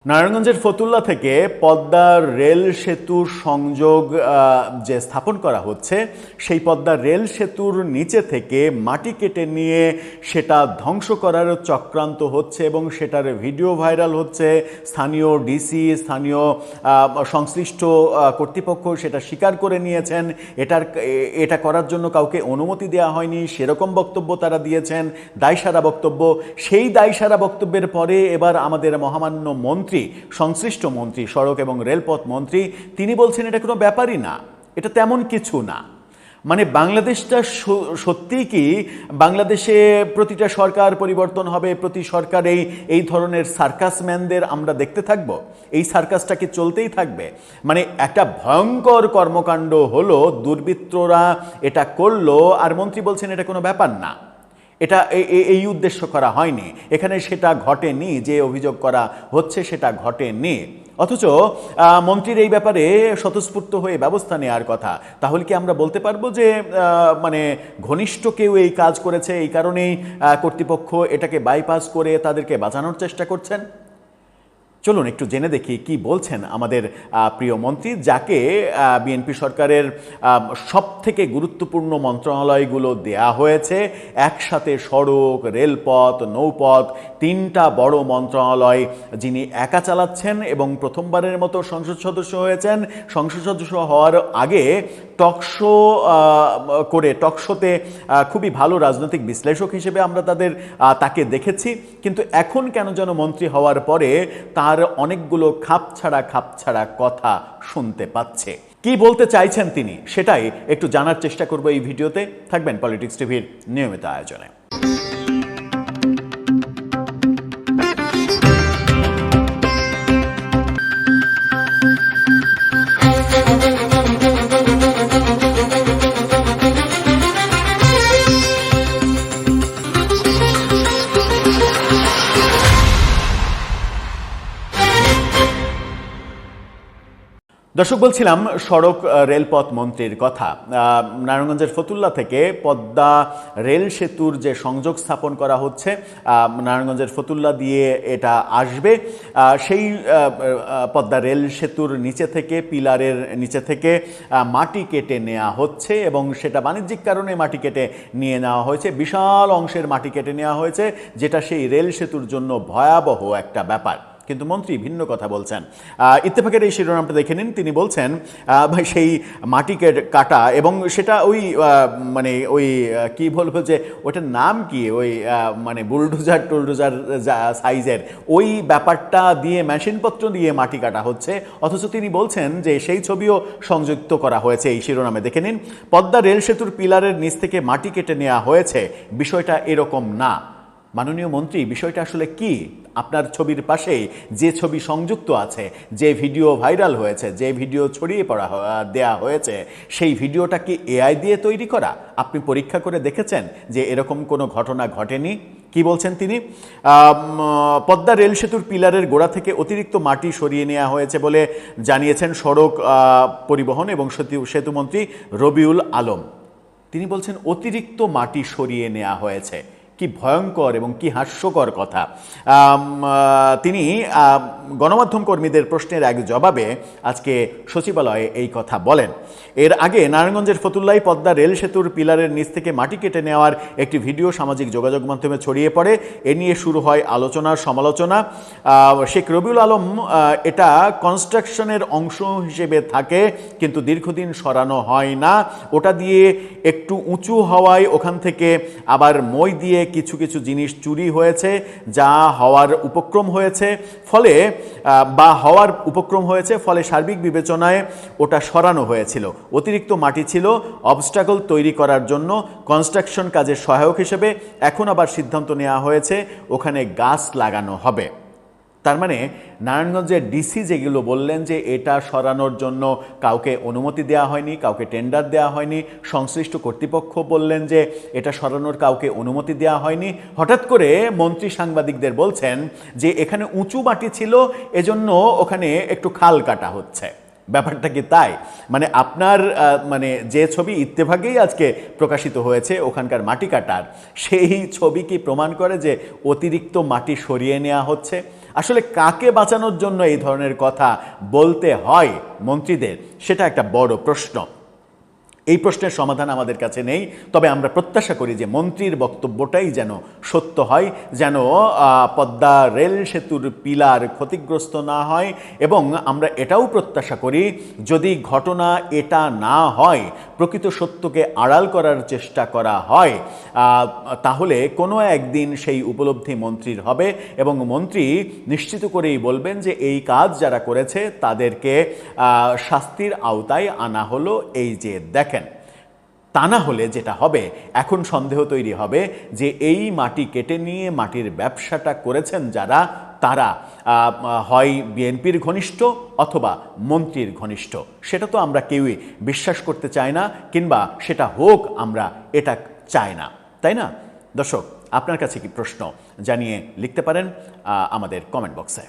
নারায়ণগঞ্জের ফতুল্লা থেকে পদ্মার রেল সেতুর সংযোগ যে স্থাপন করা হচ্ছে, সেই পদ্মার রেল সেতুর নিচে থেকে মাটি কেটে নিয়ে সেটা ধ্বংস করার চক্রান্ত হচ্ছে এবং সেটার ভিডিও ভাইরাল হচ্ছে। স্থানীয় ডিসি, স্থানীয় সংশ্লিষ্ট কর্তৃপক্ষ সেটা স্বীকার করে নিয়েছেন। এটা করার জন্য কাউকে অনুমতি দেওয়া হয়নি, সেরকম বক্তব্য তারা দিয়েছেন, দায়সারা বক্তব্য। সেই দায়সারা বক্তব্যের পরে এবার আমাদের মহামান্য সংশ্লিষ্ট মন্ত্রী, সড়ক এবং রেলপথ মন্ত্রী, তিনি বলছেন এটা কোনো ব্যাপারই না, এটা তেমন কিছু না। মানে বাংলাদেশটা সত্যিই কি বাংলাদেশে প্রতিটা সরকার পরিবর্তন হবে, প্রতি সরকারেই এই ধরনের সার্কাসম্যানদের আমরা দেখতে থাকব? এই সার্কাসটা কি চলতেই থাকবে? মানে একটা ভয়ঙ্কর কর্মকাণ্ড হলো, দুর্বৃত্তরা এটা করলো, আর মন্ত্রী বলছেন এটা কোনো ব্যাপার না, এটা এই উদ্দেশ্য করা হয়নি, এখানে সেটা ঘটেনি, যে অভিযোগ করা হচ্ছে সেটা ঘটেনি। অথচ মন্ত্রীর এই ব্যাপারে স্বতঃস্ফূর্ত হয়ে ব্যবস্থা নেওয়ার কথা। তাহলে কি আমরা বলতে পারবো যে মানে ঘনিষ্ঠ কেউ এই কাজ করেছে, এই কারণেই কর্তৃপক্ষ এটাকে বাইপাস করে তাদেরকে বাঁচানোর চেষ্টা করছেন? চলুন একটু জেনে দেখি কি বলছেন আমাদের প্রিয় মন্ত্রী, যাকে বিএনপি সরকারের সবথেকে গুরুত্বপূর্ণ মন্ত্রণালয়গুলো দেয়া হয়েছে একসাথে। সড়ক, রেলপথ, নৌপথ, তিনটা বড় মন্ত্রণালয় যিনি একা চালাচ্ছেন এবং প্রথমবারের মতো সংসদ সদস্য হয়েছেন। সংসদ সদস্য হওয়ার আগে টকশো করে, টকশোতে খুবই ভালো রাজনৈতিক বিশ্লেষক হিসেবে আমরা তাকে দেখেছি। কিন্তু এখন কেন যেন মন্ত্রী হওয়ার পরে তার অনেকগুলো খাপছাড়া কথা শুনতে পাচ্ছে। কি বলতে চাইছেন তিনি, সেটাই একটু জানার চেষ্টা করব এই ভিডিওতে। থাকবেন পলিটিক্স টিভির নিয়মিত আয়োজনে। দর্শক, বলছিলাম সড়ক রেলপথ মন্ত্রীর কথা। নারায়ণগঞ্জের ফতুল্লা থেকে পদ্মা রেল সেতুর যে সংযোগ স্থাপন করা হচ্ছে, নারায়ণগঞ্জের ফতুল্লা দিয়ে এটা আসবে। সেই পদ্মা রেল সেতুর নিচে থেকে, পিলারের নিচে থেকে মাটি কেটে নেওয়া হচ্ছে এবং সেটা বাণিজ্যিক কারণে মাটি কেটে নিয়ে নেওয়া হয়েছে। বিশাল অংশের মাটি কেটে নেওয়া হয়েছে, যেটা সেই রেল সেতুর জন্য ভয়াবহ একটা ব্যাপার। কিন্তু মন্ত্রী ভিন্ন কথা বলছেন। ইত্তেফাকের এই শিরোনামটা দেখে নিন। তিনি বলছেন সেই মাটি কাটা এবং সেটা ওই মানে ওই কি বলবো, যে ওটার নাম কি, ওই মানে বুলডোজার টুলডোজার সাইজের ওই ব্যাপারটা দিয়ে, মেশিনপত্র দিয়ে মাটি কাটা হচ্ছে। অথচ তিনি বলছেন যে সেই ছবিও সংযুক্ত করা হয়েছে। এই শিরোনামে দেখে নিন, পদ্মা রেল সেতুর পিলারের নিচ থেকে মাটি কেটে নেওয়া হয়েছে, বিষয়টা এরকম না। মাননীয় মন্ত্রী, বিষয়টা আসলে কি? আপনার ছবির পাশে যে ছবি সংযুক্ত আছে, যে ভিডিও ভাইরাল হয়েছে, যে ভিডিও ছড়িয়ে দেয়া হয়েছে, সেই ভিডিওটা কি এআই দিয়ে তৈরি করা? আপনি পরীক্ষা করে দেখেছেন যে এরকম কোনো ঘটনা ঘটেনি? কি বলছেন তিনি? পদ্মা রেল সেতুর পিলারের গোড়া থেকে অতিরিক্ত মাটি সরিয়ে নেওয়া হয়েছে বলে জানিয়েছেন সড়ক পরিবহন এবং সেতুমন্ত্রী রবিউল আলম। তিনি বলছেন অতিরিক্ত মাটি সরিয়ে নেওয়া হয়েছে। কি ভয়ঙ্কর এবং কি হাস্যকর কথা। তিনি গণমাধ্যম কর্মীদের প্রশ্নের এক জবাবে আজকে সচিবালয়ে এই কথা বলেন। এর আগে নারায়ণগঞ্জের ফতুল্লায় পদ্মা রেল সেতুর পিলারের নিচ থেকে মাটি কেটে নেওয়ার একটি ভিডিও সামাজিক যোগাযোগ মাধ্যমে ছড়িয়ে পড়ে। এ নিয়ে শুরু হয় সমালোচনা। শেখ রবিউল আলম এটা কনস্ট্রাকশনের অংশ হিসেবে থাকে, কিন্তু দীর্ঘদিন সরানো হয় না। ওটা দিয়ে একটু উঁচু হওয়ায় ওখান থেকে আবার মই দিয়ে কিছু কিছু জিনিস চুরি হয়েছে, যা হওয়ার উপক্রম হয়েছে, ফলে সার্বিক বিবেচনায় ওটা সরানো হয়েছিল। অতিরিক্ত মাটি ছিল অবস্ট্যাকল তৈরি করার জন্য, কনস্ট্রাকশন কাজের সহায়ক হিসেবে। এখন আবার সিদ্ধান্ত নেওয়া হয়েছে ওখানে গাছ লাগানো হবে। তার মানে নারায়ণগঞ্জের ডিসি যেগুলো বললেন যে এটা সরানোর জন্য কাউকে অনুমতি দেওয়া হয়নি, কাউকে টেন্ডার দেওয়া হয়নি, সংশ্লিষ্ট কর্তৃপক্ষ বললেন যে এটা সরানোর কাউকে অনুমতি দেওয়া হয়নি, হঠাৎ করে মন্ত্রী সাংবাদিকদের বলছেন যে এখানে উঁচু মাটি ছিল, এজন্য ওখানে একটু খাল কাটা হচ্ছে। ব্যাপারটা কি তাই? মানে আপনার মানে যে ছবি ইত্তেফাকেই আজকে প্রকাশিত হয়েছে ওখানকার মাটি কাটার, সেই ছবি কি প্রমাণ করে যে অতিরিক্ত মাটি সরিয়ে নেওয়া হচ্ছে? আসলে কাকে বাঁচানোর জন্য এই ধরনের কথা বলতে হয় মন্ত্রীদের, সেটা একটা বড় প্রশ্ন। এই প্রশ্নের সমাধান আমাদের কাছে নেই, তবে আমরা প্রত্যাশা করি যে মন্ত্রীর বক্তব্যটাই যেন সত্য হয়, যেন পদ্মা রেল সেতুর পিলার ক্ষতিগ্রস্ত না হয়। এবং আমরা এটাও প্রত্যাশা করি যদি ঘটনা এটা না হয়, প্রকৃত সত্যকে আড়াল করার চেষ্টা করা হয়, তাহলে কোনো একদিন সেই উপলব্ধি মন্ত্রীর হবে এবং মন্ত্রী নিশ্চিত করেই বলবেন যে এই কাজ যারা করেছে তাদেরকে শাস্তির আওতায় আনা হলো, এই যে দেখেন। তা না হলে যেটা হবে, এখন সন্দেহ তৈরি হবে যে এই মাটি কেটে নিয়ে মাটির ব্যবসাটা করেছেন যারা, তারা হয় বিএনপির ঘনিষ্ঠ অথবা মন্ত্রীর ঘনিষ্ঠ। সেটা তো আমরা কেউই বিশ্বাস করতে চাই না, কিংবা সেটা হোক আমরা এটা চাই না, তাই না? দর্শক, আপনার কাছে কি প্রশ্ন জানিয়ে লিখতে পারেন আমাদের কমেন্ট বক্সে।